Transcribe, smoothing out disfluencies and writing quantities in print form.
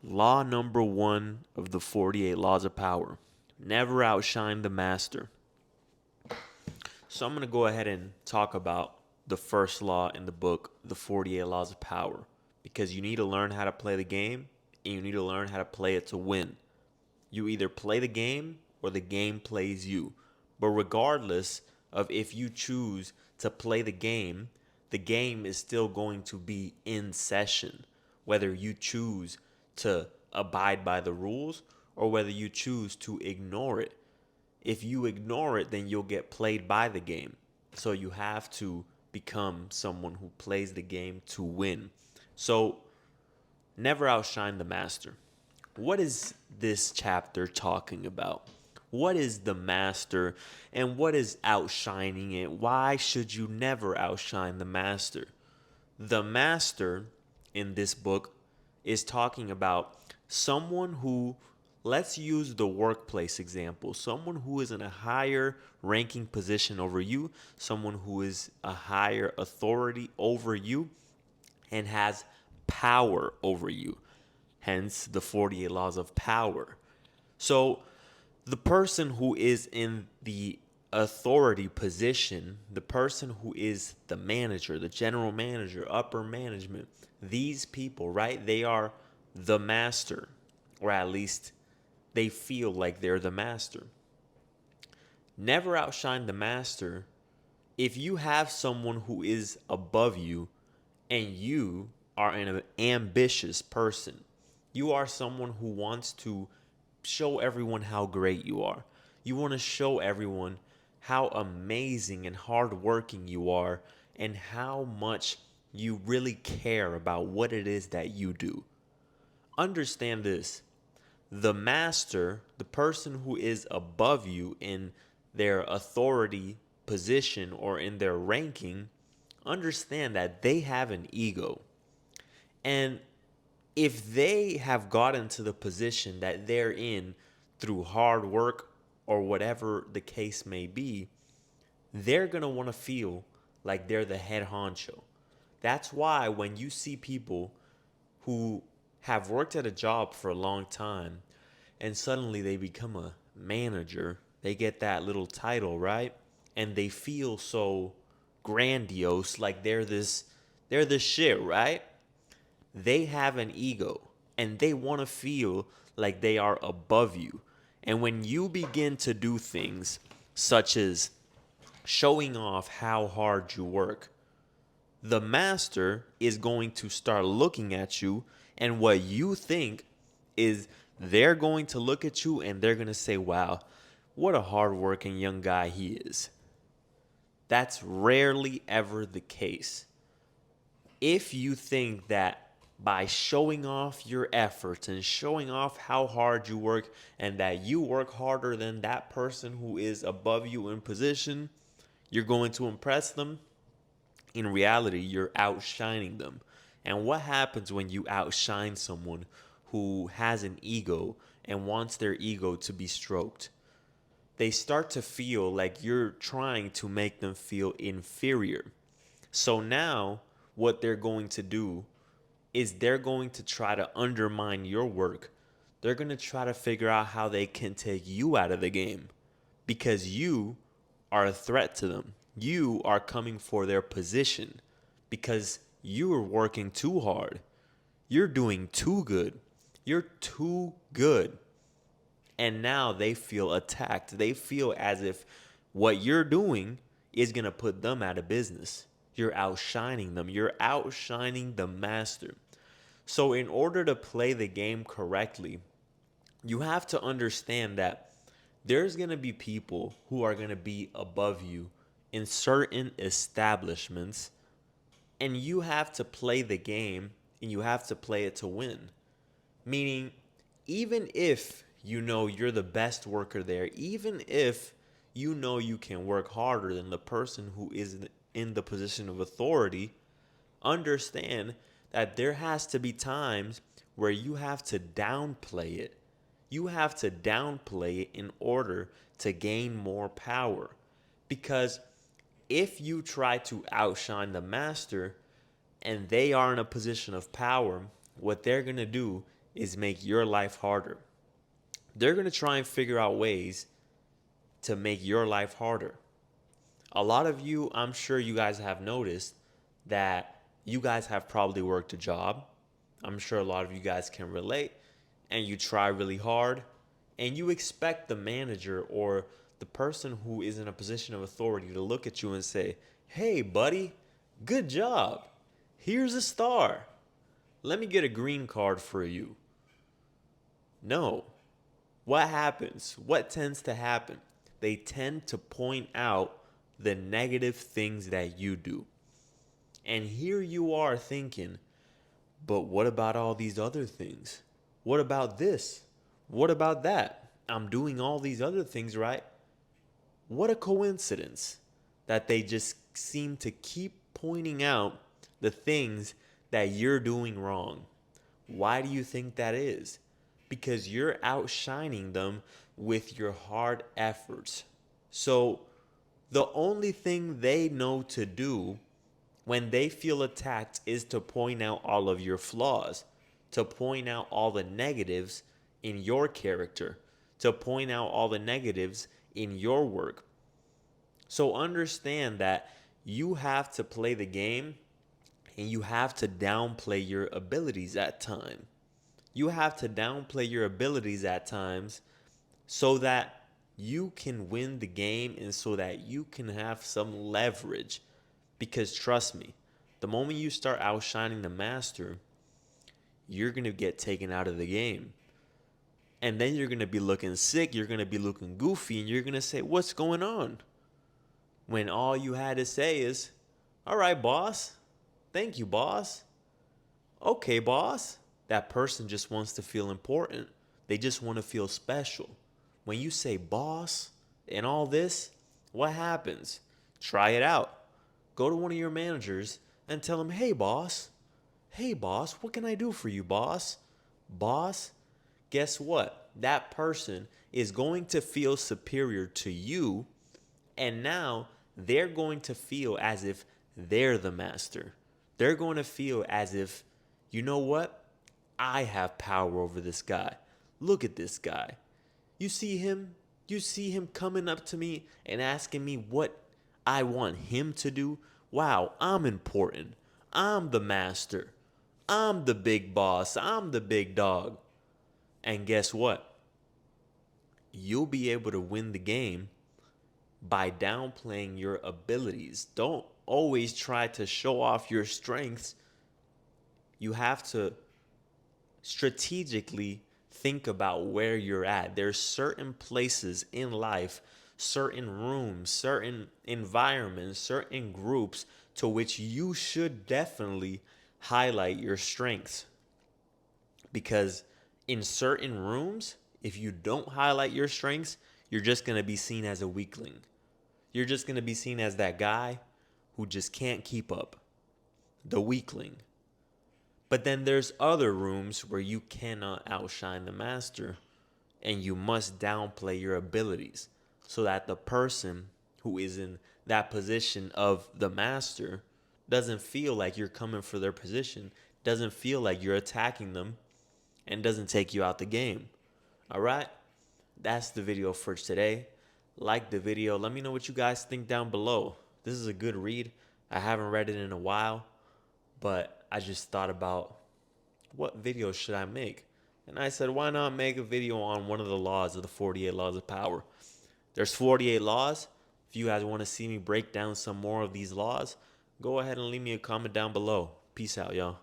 Law number one of the 48 laws of power: never outshine the master. So I'm going to go ahead and talk about the first law in the book, The 48 Laws of Power, because you need to learn how to play the game and you need to learn how to play it to win. You either play the game or the game plays you. But regardless of if you choose to play the game is still going to be in session, whether you choose to abide by the rules or whether you choose to ignore it. If you ignore it, then you'll get played by the game. So you have to become someone who plays the game to win. So never outshine the master. What is this chapter talking about? What is the master and what is outshining it? Why should you never outshine the master? The master in this book is talking about someone who, let's use the workplace example, someone who is in a higher ranking position over you, someone who is a higher authority over you and has power over you. Hence the 48 laws of power. So the person who is in the authority position, the person who is the manager, the general manager, upper management, these people, right? They are the master, or at least they feel like they're the master. Never outshine the master. If you have someone who is above you and you are an ambitious person, you are someone who wants to show everyone how great you are. You want to show everyone how amazing and hardworking you are and how much you really care about what it is that you do. Understand this: the master, the person who is above you in their authority position or in their ranking, understand that they have an ego. And if they have gotten to the position that they're in through hard work or whatever the case may be, they're going to want to feel like they're the head honcho. That's why when you see people who have worked at a job for a long time and suddenly they become a manager, they get that little title, right? And they feel so grandiose, like they're this shit, right? They have an ego and they want to feel like they are above you. And when you begin to do things such as showing off how hard you work, the master is going to start looking at you, and what you think is they're going to look at you and they're going to say, wow, what a hardworking young guy he is. That's rarely ever the case. If you think that by showing off your efforts and showing off how hard you work and that you work harder than that person who is above you in position, you're going to impress them, in reality, you're outshining them. And what happens when you outshine someone who has an ego and wants their ego to be stroked? They start to feel like you're trying to make them feel inferior. So now, what they're going to do is they're going to try to undermine your work. They're going to try to figure out how they can take you out of the game because you are a threat to them. You are coming for their position because you are working too hard. You're doing too good. You're too good. And now they feel attacked. They feel as if what you're doing is going to put them out of business. You're outshining them. You're outshining the master. So, in order to play the game correctly, you have to understand that there's going to be people who are going to be above you in certain establishments, and you have to play the game and you have to play it to win. Meaning, even if you know you're the best worker there, even if you know you can work harder than the person who is in the position of authority, understand that there has to be times where you have to downplay it. You have to downplay it in order to gain more power. Because if you try to outshine the master and they are in a position of power, what they're going to do is make your life harder. They're going to try and figure out ways to make your life harder. A lot of you, I'm sure you guys have noticed that you guys have probably worked a job. I'm sure a lot of you guys can relate, and you try really hard, and you expect the manager or the person who is in a position of authority to look at you and say, "Hey, buddy, good job. Here's a star. Let me get a green card for you." No. What happens? What tends to happen? They tend to point out the negative things that you do. And here you are thinking, but what about all these other things? What about this? What about that? I'm doing all these other things, right? What a coincidence that they just seem to keep pointing out the things that you're doing wrong. Why do you think that is? Because you're outshining them with your hard efforts. So the only thing they know to do when they feel attacked is to point out all of your flaws, to point out all the negatives in your character, to point out all the negatives in your work. So understand that you have to play the game and you have to downplay your abilities at times. You have to downplay your abilities at times so that you can win the game and so that you can have some leverage. Because trust me, the moment you start outshining the master, you're going to get taken out of the game. And then you're going to be looking sick, you're going to be looking goofy, and you're going to say, "What's going on?" When all you had to say is, "All right, boss. Thank you, boss. Okay, boss." That person just wants to feel important. They just want to feel special. When you say boss and all this, what happens? Try it out. Go to one of your managers and tell them, "Hey, boss. Hey, boss, what can I do for you, boss?" Boss, guess what? That person is going to feel superior to you, and now they're going to feel as if they're the master. They're going to feel as if, you know what? I have power over this guy. Look at this guy. You see him? You see him coming up to me and asking me what I want him to do? Wow, I'm important. I'm the master. I'm the big boss. I'm the big dog. And guess what? You'll be able to win the game by downplaying your abilities. Don't always try to show off your strengths. You have to strategically think about where you're at. There's certain places in life, certain rooms, certain environments, certain groups to which you should definitely highlight your strengths. Because in certain rooms, if you don't highlight your strengths, you're just going to be seen as a weakling. You're just going to be seen as that guy who just can't keep up, the weakling. But then there's other rooms where you cannot outshine the master and you must downplay your abilities so that the person who is in that position of the master doesn't feel like you're coming for their position, doesn't feel like you're attacking them, and doesn't take you out the game. All right? That's the video for today. Like the video. Let me know what you guys think down below. This is a good read. I haven't read it in a while, but I just thought about what video should I make? And I said, why not make a video on one of the laws of the 48 laws of power? There's 48 laws. If you guys want to see me break down some more of these laws, go ahead and leave me a comment down below. Peace out, y'all.